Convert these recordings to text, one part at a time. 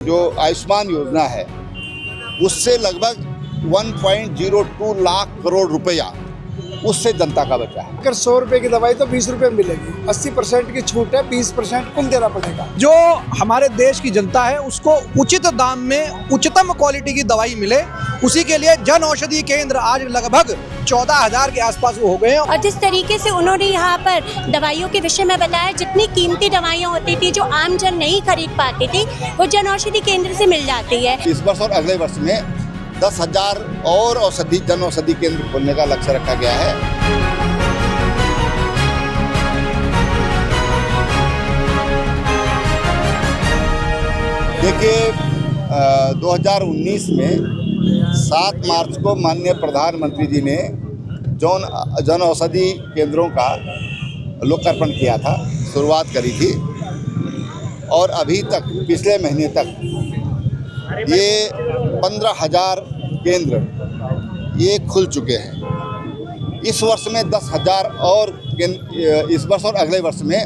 जो आयुष्मान योजना है उससे लगभग 1.02 लाख करोड़ रुपया उससे जनता का बचा है। अगर 100 रुपए की दवाई तो 20 रुपए मिलेगी, 80% की छूट है, 20% कुल देना पड़ेगा। जो हमारे देश की जनता है उसको उचित दाम में उच्चतम क्वालिटी की दवाई मिले, उसी के लिए जन औषधि केंद्र आज लगभग 14,000 के आसपास हो गए हैं। और जिस तरीके से उन्होंने यहाँ पर दवाइयों के विषय में बताया, जितनी कीमती दवाइयाँ होती थी जो आम जन नहीं खरीद पाती थी वो जन औषधि केंद्र से मिल जाती है। इस वर्ष और अगले वर्ष में 10,000 और जन औषधि केंद्र खोलने का लक्ष्य रखा गया है। देखिए 2019 में 7 मार्च को माननीय प्रधानमंत्री जी ने जन औषधि केंद्रों का लोकार्पण किया था, शुरुआत करी थी और अभी तक पिछले महीने तक ये 15,000 केंद्र ये खुल चुके हैं। इस वर्ष में 10,000 और इस वर्ष और अगले वर्ष में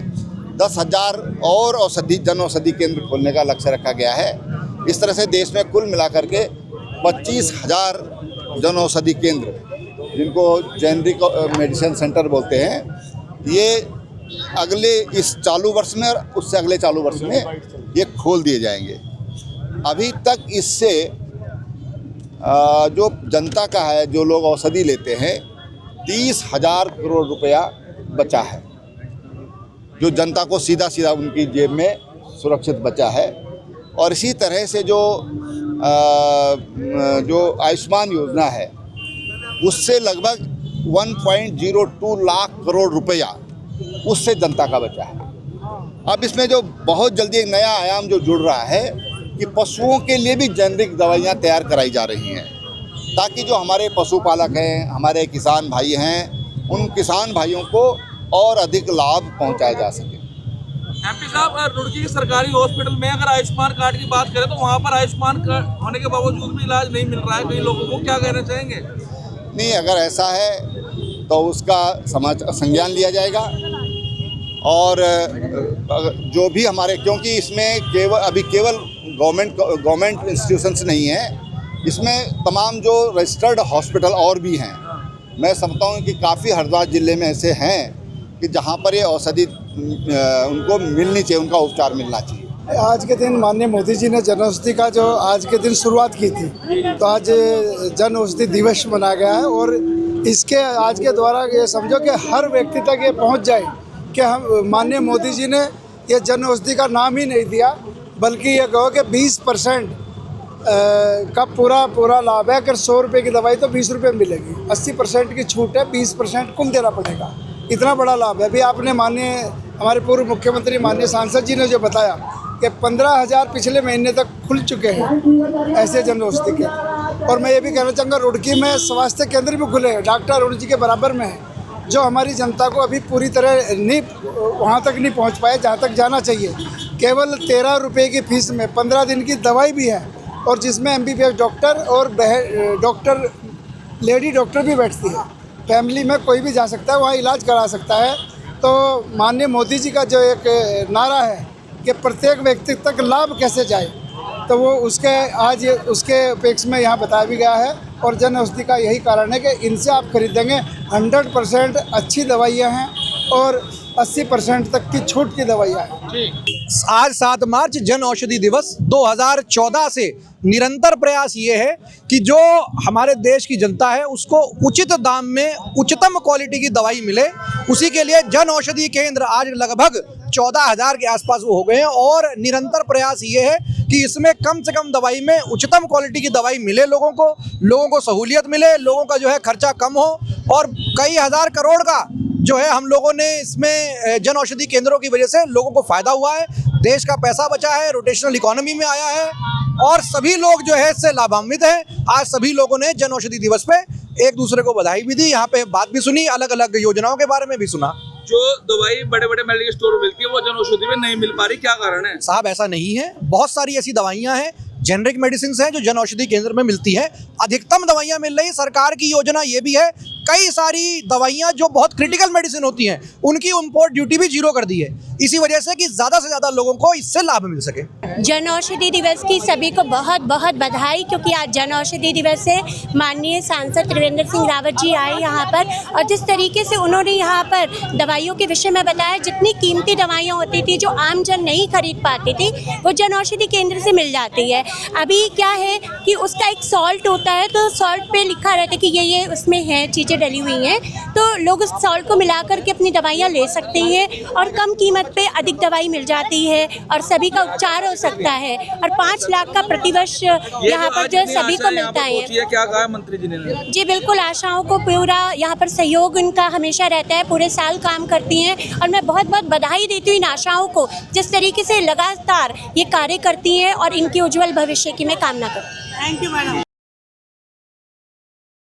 10,000 और जन औषधि केंद्र खोलने का लक्ष्य रखा गया है। इस तरह से देश में कुल मिलाकर के 25,000 जन औषधि केंद्र, जिनको जेनरिक मेडिसिन सेंटर बोलते हैं, ये अगले इस चालू वर्ष में और उससे अगले चालू वर्ष में ये खोल दिए जाएंगे। अभी तक इससे जो जनता का है, जो लोग औषधि लेते हैं, 30,000 करोड़ रुपया बचा है, जो जनता को सीधा सीधा उनकी जेब में सुरक्षित बचा है। और इसी तरह से जो आयुष्मान योजना है उससे लगभग 1.02 लाख करोड़ रुपया उससे जनता का बचा है। अब इसमें जो बहुत जल्दी एक नया आयाम जो जुड़ रहा है कि पशुओं के लिए भी जेनरिक दवाइयाँ तैयार कराई जा रही हैं, ताकि जो हमारे पशुपालक हैं, हमारे किसान भाई हैं, उन किसान भाइयों को और अधिक लाभ पहुंचाया जा सके। एमपी साहब, रुड़की की सरकारी हॉस्पिटल में अगर आयुष्मान कार्ड की बात करें तो वहाँ पर आयुष्मान कार्ड होने के बावजूद भी इलाज नहीं मिल रहा है कई लोगों को, क्या कहना चाहेंगे? नहीं, अगर ऐसा है तो उसका संज्ञान लिया जाएगा और जो भी हमारे, क्योंकि इसमें केवल गवर्नमेंट इंस्टीट्यूशंस नहीं है, इसमें तमाम जो रजिस्टर्ड हॉस्पिटल और भी हैं। मैं समझता हूँ कि काफ़ी हरिद्वार ज़िले में ऐसे हैं कि जहाँ पर ये औषधि उनको मिलनी चाहिए, उनका उपचार मिलना चाहिए। आज के दिन माननीय मोदी जी ने जन औषधि का जो आज के दिन शुरुआत की थी, तो आज जन औषधि दिवस मनाया गया है और इसके आज के द्वारा ये समझो कि हर व्यक्ति तक ये पहुँच जाए कि हम माननीय मोदी जी ने ये जन औषधि का नाम ही नहीं दिया, बल्कि ये कहो कि 20% का पूरा लाभ है। अगर 100 रुपए की दवाई तो 20 रुपए मिलेगी, 80% की छूट है, 20% कुल देना पड़ेगा। इतना बड़ा लाभ है। अभी आपने माननीय हमारे पूर्व मुख्यमंत्री माननीय सांसद जी ने जो बताया कि 15,000 पिछले महीने तक खुल चुके हैं ऐसे जन औषधि के। और मैं ये भी कहना चाहूँगा, रुड़की में स्वास्थ्य केंद्र भी खुले हैं, डॉक्टर अरुण जी के बराबर में है, जो हमारी जनता को अभी पूरी तरह नहीं वहाँ तक नहीं पहुँच पाए जहाँ तक जाना चाहिए। केवल 13 रुपये की फीस में 15 दिन की दवाई भी है, और जिसमें MBBS डॉक्टर और लेडी डॉक्टर भी बैठती है। फैमिली में कोई भी जा सकता है, वहाँ इलाज करा सकता है। तो माननीय मोदी जी का जो एक नारा है कि प्रत्येक व्यक्ति तक लाभ कैसे जाए, तो वो उसके अपेक्ष में यहाँ बताया भी गया है। और जन औषधि का यही कारण है कि इनसे आप खरीदेंगे 100% अच्छी दवाइयाँ हैं और 80% तक की छूट की दवाइयाँ हैं। आज 7 मार्च जन औषधि दिवस 2014 से निरंतर प्रयास ये है कि जो हमारे देश की जनता है उसको उचित दाम में उच्चतम क्वालिटी की दवाई मिले, उसी के लिए जन औषधि केंद्र आज लगभग 14,000 के आसपास हो गए हैं। और निरंतर प्रयास ये है कि इसमें कम से कम दवाई में उच्चतम क्वालिटी की दवाई मिले, लोगों को सहूलियत मिले, लोगों का जो है खर्चा कम हो। और कई हज़ार करोड़ का जो है हम लोगों ने इसमें जन औषधि केंद्रों की वजह से लोगों को फ़ायदा हुआ है, देश का पैसा बचा है, रोटेशनल इकोनॉमी में आया है और सभी लोग जो है इससे लाभान्वित हैं। आज सभी लोगों ने जन औषधि दिवस पे एक दूसरे को बधाई भी दी, यहाँ पे बात भी सुनी, अलग अलग योजनाओं के बारे में भी सुना। जो दवाई बड़े बड़े मेडिकल स्टोर में मिलती है वो जन औषधि में नहीं मिल पा रही, क्या कारण है? साहब, ऐसा नहीं है, बहुत सारी ऐसी दवाइयाँ हैं, जेनरिक मेडिसिन हैं जो जन औषधि केंद्र में मिलती है, अधिकतम दवाइयाँ मिल रही। सरकार की योजना ये भी है, कई सारी दवाइयाँ जो बहुत क्रिटिकल मेडिसिन होती हैं उनकी इम्पोर्ट ड्यूटी भी 0 कर दी है। इसी वजह से कि ज़्यादा से ज़्यादा लोगों को इससे लाभ मिल सके। जन औषधि दिवस की सभी को बहुत बहुत बधाई, क्योंकि आज जन औषधि दिवस है। माननीय सांसद त्रिवेंद्र सिंह रावत जी आए यहाँ पर, और जिस तरीके से उन्होंने यहाँ पर दवाइयों के विषय में बताया, जितनी कीमती दवाइयाँ होती थी जो आम जन नहीं खरीद पाती थी, वो जन औषधि केंद्र से मिल जाती है। अभी क्या है कि उसका एक सॉल्ट होता है, तो सॉल्ट पे लिखा रहता है कि ये उसमें है चीज़ें डली हुई हैं, तो लोग उस सॉल्ट को मिला करके अपनी दवाइयाँ ले सकते हैं और कम कीमत पे अधिक दवाई मिल जाती है और सभी का उपचार हो सकता है। और 5 लाख का प्रतिवर्ष यहाँ पर जो सभी को मिलता है। क्या कहा मंत्री जी ने? जी बिल्कुल, आशाओं को पूरा यहाँ पर सहयोग उनका हमेशा रहता है, पूरे साल काम करती हैं, और मैं बहुत बहुत बधाई देती हूँ इन आशाओं को, जिस तरीके से लगातार ये कार्य करती हैं, और इनके उज्जवल भविष्य की मैं कामना करती हूँ। Thank you madam.